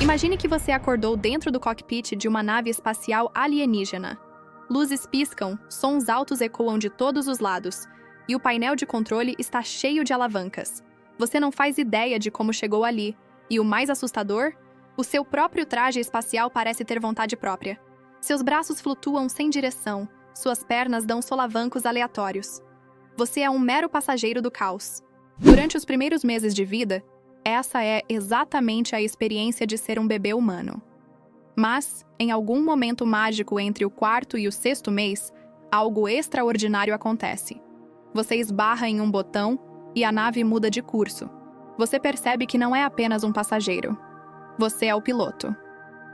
Imagine que você acordou dentro do cockpit de uma nave espacial alienígena. Luzes piscam, sons altos ecoam de todos os lados, e o painel de controle está cheio de alavancas. Você não faz ideia de como chegou ali, e o mais assustador? O seu próprio traje espacial parece ter vontade própria. Seus braços flutuam sem direção, suas pernas dão solavancos aleatórios. Você é um mero passageiro do caos. Durante os primeiros meses de vida, essa é exatamente a experiência de ser um bebê humano. Mas, em algum momento mágico entre o 4º e o 6º mês, algo extraordinário acontece. Você esbarra em um botão e a nave muda de curso. Você percebe que não é apenas um passageiro. Você é o piloto.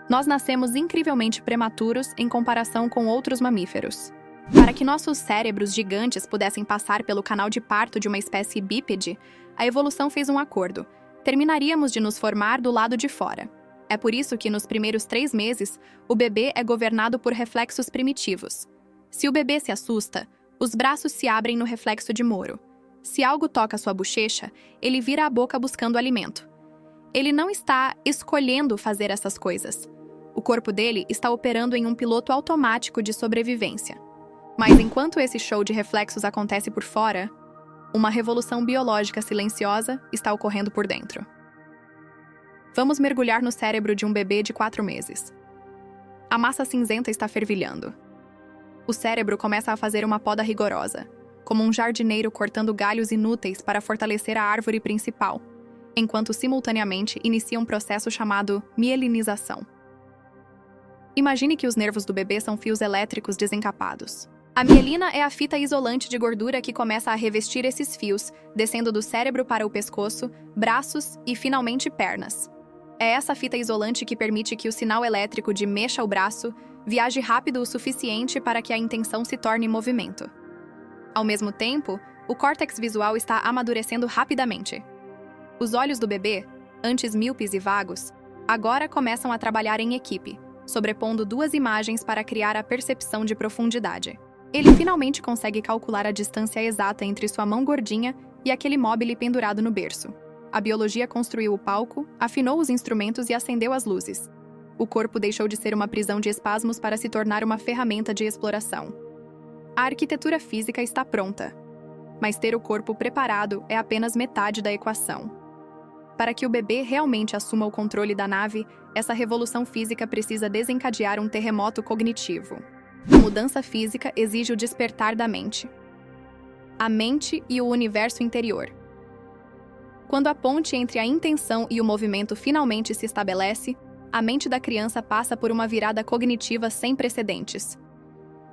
Nós nascemos incrivelmente prematuros em comparação com outros mamíferos. Para que nossos cérebros gigantes pudessem passar pelo canal de parto de uma espécie bípede, a evolução fez um acordo. Terminaríamos de nos formar do lado de fora. É por isso que, nos primeiros 3 meses, o bebê é governado por reflexos primitivos. Se o bebê se assusta, os braços se abrem no reflexo de Moro. Se algo toca sua bochecha, ele vira a boca buscando alimento. Ele não está escolhendo fazer essas coisas. O corpo dele está operando em um piloto automático de sobrevivência. Mas enquanto esse show de reflexos acontece por fora, uma revolução biológica silenciosa está ocorrendo por dentro. Vamos mergulhar no cérebro de um bebê de 4 meses. A massa cinzenta está fervilhando. O cérebro começa a fazer uma poda rigorosa, como um jardineiro cortando galhos inúteis para fortalecer a árvore principal, enquanto simultaneamente inicia um processo chamado mielinização. Imagine que os nervos do bebê são fios elétricos desencapados. A mielina é a fita isolante de gordura que começa a revestir esses fios, descendo do cérebro para o pescoço, braços e, finalmente, pernas. É essa fita isolante que permite que o sinal elétrico de mexa o braço viaje rápido o suficiente para que a intenção se torne movimento. Ao mesmo tempo, o córtex visual está amadurecendo rapidamente. Os olhos do bebê, antes míopes e vagos, agora começam a trabalhar em equipe, sobrepondo 2 imagens para criar a percepção de profundidade. Ele finalmente consegue calcular a distância exata entre sua mão gordinha e aquele móbile pendurado no berço. A biologia construiu o palco, afinou os instrumentos e acendeu as luzes. O corpo deixou de ser uma prisão de espasmos para se tornar uma ferramenta de exploração. A arquitetura física está pronta, mas ter o corpo preparado é apenas metade da equação. Para que o bebê realmente assuma o controle da nave, essa revolução física precisa desencadear um terremoto cognitivo. A mudança física exige o despertar da mente. A mente e o universo interior. Quando a ponte entre a intenção e o movimento finalmente se estabelece, a mente da criança passa por uma virada cognitiva sem precedentes.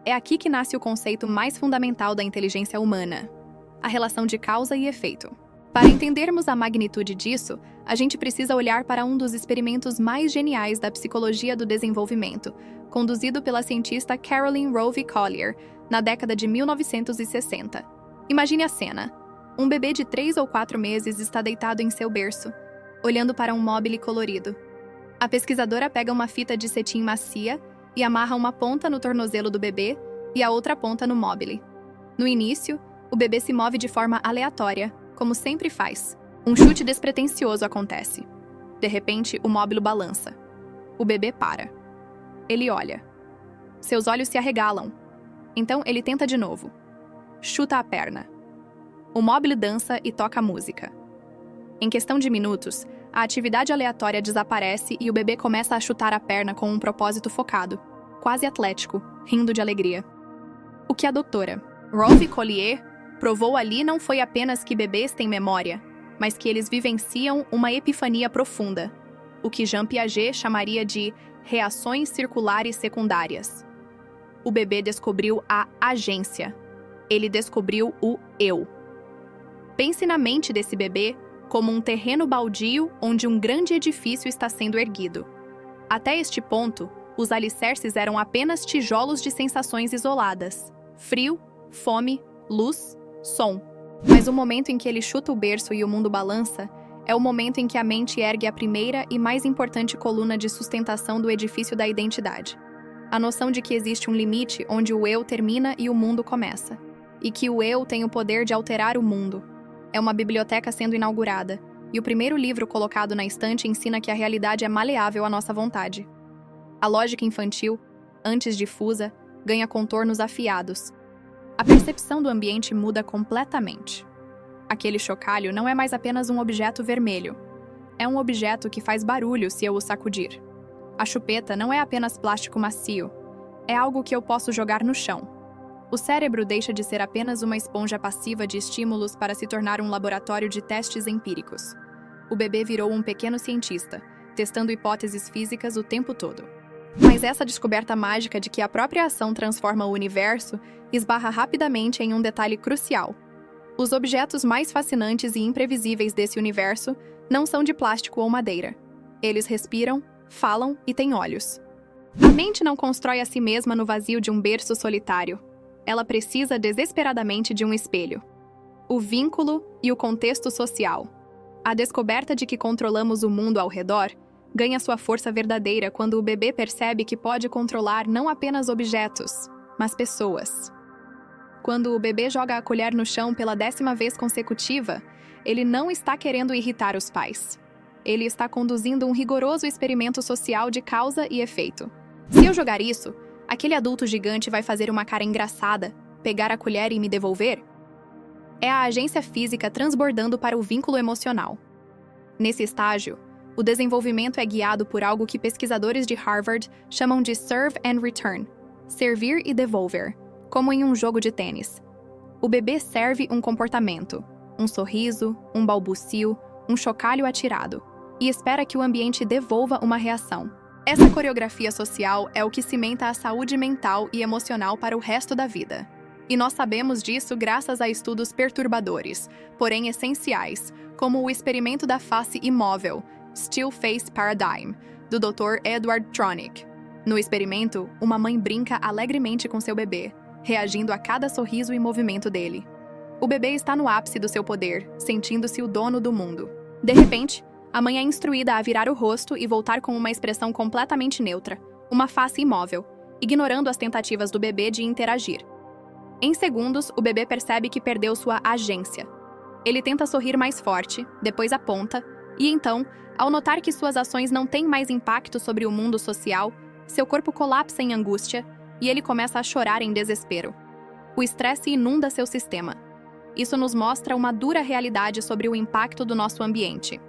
É aqui que nasce o conceito mais fundamental da inteligência humana: a relação de causa e efeito. Para entendermos a magnitude disso, a gente precisa olhar para um dos experimentos mais geniais da psicologia do desenvolvimento, conduzido pela cientista Carolyn Rowe Collier, na década de 1960. Imagine a cena. Um bebê de 3 ou 4 meses está deitado em seu berço, olhando para um móbile colorido. A pesquisadora pega uma fita de cetim macia e amarra uma ponta no tornozelo do bebê e a outra ponta no móbile. No início, o bebê se move de forma aleatória, como sempre faz. Um chute despretensioso acontece. De repente, o móbilo balança. O bebê para. Ele olha. Seus olhos se arregalam. Então, ele tenta de novo. Chuta a perna. O móbile dança e toca música. Em questão de minutos, a atividade aleatória desaparece e o bebê começa a chutar a perna com um propósito focado, quase atlético, rindo de alegria. O que a doutora Rowe Collier provou ali não foi apenas que bebês têm memória, mas que eles vivenciam uma epifania profunda, o que Jean Piaget chamaria de reações circulares secundárias. O bebê descobriu a agência. Ele descobriu o eu. Pense na mente desse bebê como um terreno baldio onde um grande edifício está sendo erguido. Até este ponto, os alicerces eram apenas tijolos de sensações isoladas: frio, fome, luz, som. Mas o momento em que ele chuta o berço e o mundo balança é o momento em que a mente ergue a primeira e mais importante coluna de sustentação do edifício da identidade. A noção de que existe um limite onde o eu termina e o mundo começa, e que o eu tem o poder de alterar o mundo. É uma biblioteca sendo inaugurada, e o primeiro livro colocado na estante ensina que a realidade é maleável à nossa vontade. A lógica infantil, antes difusa, ganha contornos afiados. A percepção do ambiente muda completamente. Aquele chocalho não é mais apenas um objeto vermelho. É um objeto que faz barulho se eu o sacudir. A chupeta não é apenas plástico macio. É algo que eu posso jogar no chão. O cérebro deixa de ser apenas uma esponja passiva de estímulos para se tornar um laboratório de testes empíricos. O bebê virou um pequeno cientista, testando hipóteses físicas o tempo todo. Mas essa descoberta mágica de que a própria ação transforma o universo esbarra rapidamente em um detalhe crucial. Os objetos mais fascinantes e imprevisíveis desse universo não são de plástico ou madeira. Eles respiram, falam e têm olhos. A mente não constrói a si mesma no vazio de um berço solitário. Ela precisa desesperadamente de um espelho. O vínculo e o contexto social. A descoberta de que controlamos o mundo ao redor ganha sua força verdadeira quando o bebê percebe que pode controlar não apenas objetos, mas pessoas. Quando o bebê joga a colher no chão pela 10ª vez consecutiva, ele não está querendo irritar os pais. Ele está conduzindo um rigoroso experimento social de causa e efeito. Se eu jogar isso, aquele adulto gigante vai fazer uma cara engraçada, pegar a colher e me devolver? É a agência física transbordando para o vínculo emocional. Nesse estágio, o desenvolvimento é guiado por algo que pesquisadores de Harvard chamam de serve and return, servir e devolver, como em um jogo de tênis. O bebê serve um comportamento, um sorriso, um balbucio, um chocalho atirado, e espera que o ambiente devolva uma reação. Essa coreografia social é o que cimenta a saúde mental e emocional para o resto da vida. E nós sabemos disso graças a estudos perturbadores, porém essenciais, como o experimento da face imóvel, Still Face Paradigm, do Dr. Edward Tronick. No experimento, uma mãe brinca alegremente com seu bebê, reagindo a cada sorriso e movimento dele. O bebê está no ápice do seu poder, sentindo-se o dono do mundo. De repente, a mãe é instruída a virar o rosto e voltar com uma expressão completamente neutra, uma face imóvel, ignorando as tentativas do bebê de interagir. Em segundos, o bebê percebe que perdeu sua agência. Ele tenta sorrir mais forte, depois aponta, e então, ao notar que suas ações não têm mais impacto sobre o mundo social, seu corpo colapsa em angústia e ele começa a chorar em desespero. O estresse inunda seu sistema. Isso nos mostra uma dura realidade sobre o impacto do nosso ambiente.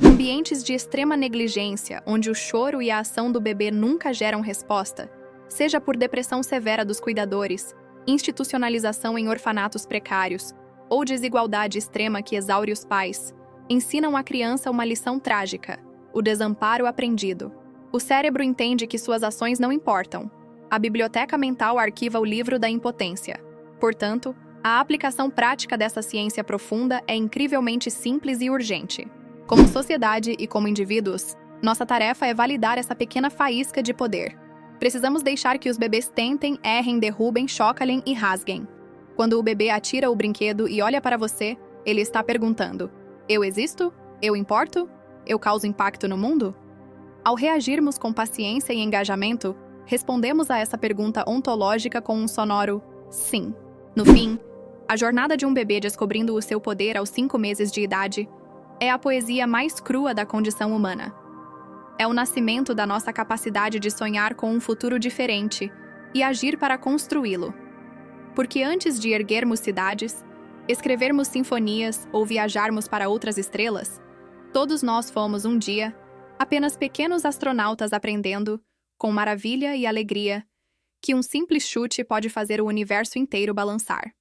Ambientes de extrema negligência, onde o choro e a ação do bebê nunca geram resposta, seja por depressão severa dos cuidadores, institucionalização em orfanatos precários ou desigualdade extrema que exaure os pais, ensinam à criança uma lição trágica: o desamparo aprendido. O cérebro entende que suas ações não importam. A biblioteca mental arquiva o livro da impotência. Portanto, a aplicação prática dessa ciência profunda é incrivelmente simples e urgente. Como sociedade e como indivíduos, nossa tarefa é validar essa pequena faísca de poder. Precisamos deixar que os bebês tentem, errem, derrubem, chocalhem e rasguem. Quando o bebê atira o brinquedo e olha para você, ele está perguntando: eu existo? Eu importo? Eu causo impacto no mundo? Ao reagirmos com paciência e engajamento, respondemos a essa pergunta ontológica com um sonoro sim. No fim, a jornada de um bebê descobrindo o seu poder aos 5 meses de idade é a poesia mais crua da condição humana. É o nascimento da nossa capacidade de sonhar com um futuro diferente e agir para construí-lo. Porque antes de erguermos cidades, escrevermos sinfonias ou viajarmos para outras estrelas, todos nós fomos um dia apenas pequenos astronautas aprendendo, com maravilha e alegria, que um simples chute pode fazer o universo inteiro balançar.